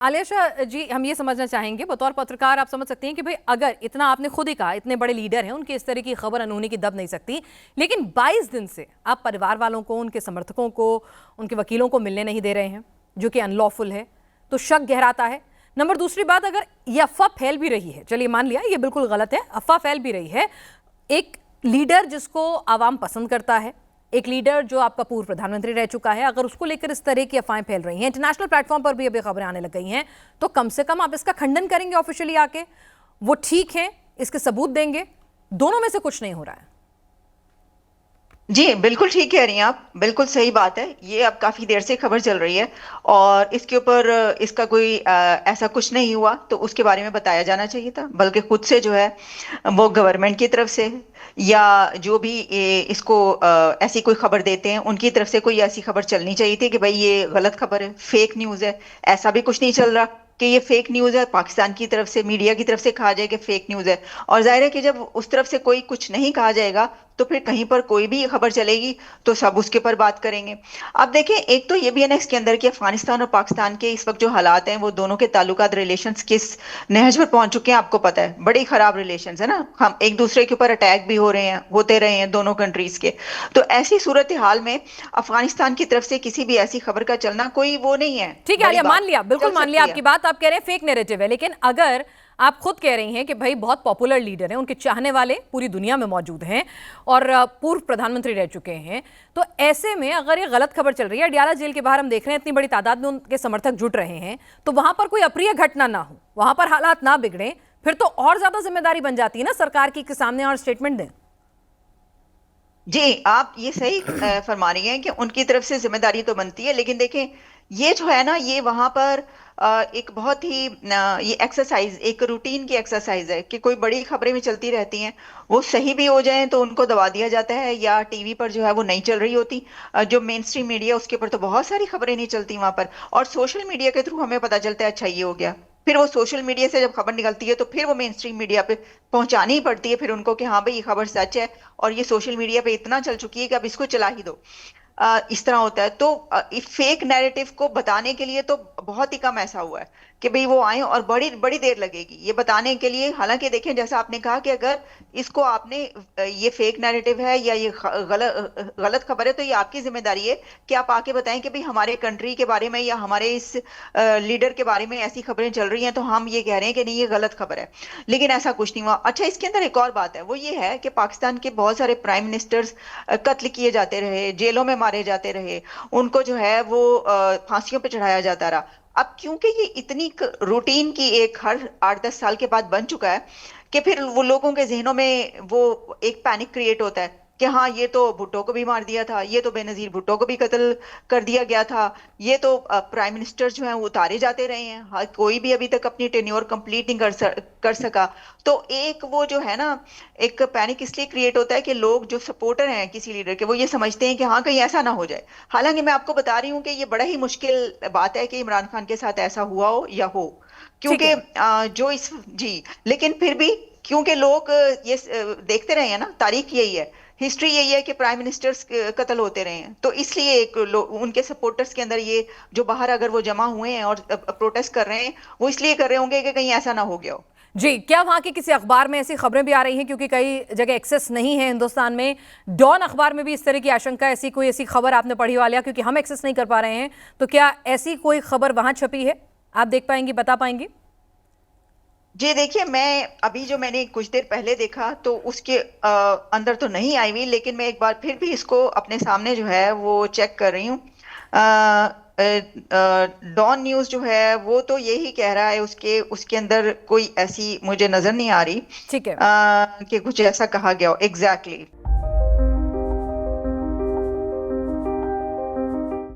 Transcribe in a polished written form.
आलिया जी, हम ये समझना चाहेंगे बतौर पत्रकार, आप समझ सकते हैं कि भाई अगर इतना आपने खुद ही कहा, इतने बड़े लीडर हैं, उनकी इस तरह की खबर अनहोनी की दब नहीं सकती, लेकिन 22 दिन से आप परिवार वालों को, उनके समर्थकों को, उनके वकीलों को मिलने नहीं दे रहे हैं, जो कि अनलॉफुल है, तो शक गहराता है। नंबर दूसरी बात, अगर ये अफवाह फैल भी रही है, चलिए मान लिया ये बिल्कुल गलत है, अफवाह फैल भी रही है, एक लीडर जिसको आवाम पसंद करता है, एक लीडर जो आपका पूर्व प्रधानमंत्री रह चुका है, अगर उसको लेकर इस तरह की अफवाहें फैल रही हैं, इंटरनेशनल प्लेटफॉर्म पर भी अभी खबरें आने लग गई हैं, तो कम से कम आप इसका खंडन करेंगे ऑफिशियली आके, वो ठीक है, इसके सबूत देंगे। दोनों में से कुछ नहीं हो रहा है। जी बिल्कुल ठीक कह रही हैं आप, बिल्कुल सही बात है। ये अब काफी देर से खबर चल रही है और इसके ऊपर इसका कोई ऐसा कुछ नहीं हुआ तो उसके बारे में बताया जाना चाहिए था, बल्कि खुद से जो है वो गवर्नमेंट की तरफ से या जो भी इसको ऐसी कोई खबर देते हैं उनकी तरफ से कोई ऐसी खबर चलनी चाहिए थी कि भाई ये गलत खबर है, फेक न्यूज़ है। ऐसा भी कुछ नहीं चल रहा कि ये फेक न्यूज़ है, पाकिस्तान की तरफ से मीडिया की तरफ से कहा जाए कि फेक न्यूज़ है। और जाहिर है कि जब उस तरफ से कोई कुछ नहीं कहा जाएगा तो फिर कहीं पर कोई भी खबर चलेगी तो सब उसके ऊपर बात करेंगे। अब देखें, एक तो ये भी है ना इसके अंदर कि अफगानिस्तान और पाकिस्तान के इस वक्त जो हालात हैं वो दोनों के ताल्लुकात, रिलेशंस किस नहज पर पहुंच चुके हैं आपको पता है। बड़ी खराब रिलेशंस है ना, हम एक दूसरे के ऊपर अटैक भी हो रहे हैं, होते रहे हैं दोनों कंट्रीज के। तो ऐसी सूरत हाल में अफगानिस्तान की तरफ से किसी भी ऐसी खबर का चलना कोई वो नहीं है, ठीक है बड़ी आलिया, मान बात लिया, बिल्कुल चल मान लिया सकती है। आपकी बात, आप कह रहे हैं फेक नैरेटिव है, लेकिन अगर आप खुद कह रही हैं कि भाई बहुत पॉपुलर लीडर हैं, उनके चाहने वाले पूरी दुनिया में मौजूद हैं और पूर्व प्रधानमंत्री रह चुके हैं, तो ऐसे में अगर ये गलत खबर चल रही है, अडयाला जेल के बाहर हम देख रहे हैं इतनी बड़ी तादाद में उनके समर्थक जुट रहे हैं, तो वहां पर कोई अप्रिय घटना ना हो, वहां पर हालात ना बिगड़े, फिर तो और ज्यादा जिम्मेदारी बन जाती है ना सरकार की, के सामने और स्टेटमेंट दें। जी आप ये सही फरमा रही हैं कि उनकी तरफ से जिम्मेदारी तो बनती है, लेकिन देखें ये जो है ना, ये वहां पर एक बहुत ही ये एक्सरसाइज, एक रूटीन की एक्सरसाइज है कि कोई बड़ी खबरें भी चलती रहती हैं, वो सही भी हो जाएं तो उनको दबा दिया जाता है या टीवी पर जो है वो नहीं चल रही होती। जो मेन स्ट्रीम मीडिया उसके ऊपर तो बहुत सारी खबरें नहीं चलती वहां पर, और सोशल मीडिया के थ्रू हमें पता चलता है अच्छा ये हो गया। फिर वो सोशल मीडिया से जब खबर निकलती है तो फिर वो मेन स्ट्रीम मीडिया पे पहुंचानी ही पड़ती है फिर उनको कि हाँ भाई ये खबर सच है, और ये सोशल मीडिया पे इतना चल चुकी है कि अब इसको चला ही दो। इस तरह होता है। तो फेक नैरेटिव को बताने के लिए तो बहुत ही कम ऐसा हुआ है कि भाई वो आए, और बड़ी बड़ी देर लगेगी ये बताने के लिए। हालांकि देखें, जैसा आपने कहा कि अगर इसको आपने ये फेक नैरेटिव है या ये गलत गलत खबर है तो ये आपकी जिम्मेदारी है कि आप आके बताएं कि भाई हमारे कंट्री के बारे में या हमारे इस लीडर के बारे में ऐसी खबरें चल रही हैं तो हम ये कह रहे हैं कि नहीं ये गलत खबर है। लेकिन ऐसा कुछ नहीं हुआ। अच्छा, इसके अंदर एक और बात है, वो ये है कि पाकिस्तान के बहुत सारे प्राइम मिनिस्टर्स कत्ल किए जाते रहे, जेलों में मारे जाते रहे, उनको जो है वो फांसियों पे चढ़ाया जाता रहा। अब क्योंकि ये इतनी रूटीन की एक हर 8-10 साल के बाद बन चुका है कि फिर वो लोगों के जहनों में वो एक पैनिक क्रिएट होता है कि हाँ ये तो भुट्टो को भी मार दिया था, ये तो बेनजीर भुट्टो को भी कत्ल कर दिया गया था, ये तो प्राइम मिनिस्टर जो हैं वो उतारे जाते रहे हैं, हाँ कोई भी अभी तक अपनी टेन्योर कंप्लीट नहीं कर सका। तो एक वो जो है ना, एक पैनिक इसलिए क्रिएट होता है कि लोग जो सपोर्टर हैं किसी लीडर के वो ये समझते हैं कि हाँ कहीं ऐसा ना हो जाए। हालांकि मैं आपको बता रही हूँ कि ये बड़ा ही मुश्किल बात है कि इमरान खान के साथ ऐसा हुआ हो या हो, ठीक क्योंकि है। जो इस जी, लेकिन फिर भी क्योंकि लोग ये देखते रहे हैं ना, तारीख यही है, हिस्ट्री यही है कि प्राइम मिनिस्टर्स कत्ल होते रहे हैं, तो इसलिए एक उनके सपोर्टर्स के अंदर ये जो बाहर अगर वो जमा हुए हैं और प्रोटेस्ट कर रहे हैं वो इसलिए कर रहे होंगे कि कहीं ऐसा ना हो गया हो। जी, क्या वहां के किसी अखबार में ऐसी खबरें भी आ रही हैं, क्योंकि कई जगह एक्सेस नहीं है हिंदुस्तान में, डॉन अखबार में भी इस तरह की आशंका, ऐसी कोई ऐसी खबर आपने पढ़ी वालिया, क्योंकि हम एक्सेस नहीं कर पा रहे हैं, तो क्या ऐसी कोई खबर वहां छपी है, आप देख पाएंगी, बता पाएंगी? जी देखिए, मैं अभी जो मैंने कुछ देर पहले देखा तो उसके अंदर तो नहीं आई हुई, लेकिन मैं एक बार फिर भी इसको अपने सामने जो है वो चेक कर रही हूँ। डॉन न्यूज़ जो है वो तो यही कह रहा है, उसके उसके अंदर कोई ऐसी मुझे नजर नहीं आ रही ठीक है। कि कुछ ऐसा कहा गया हो एग्जैक्टली।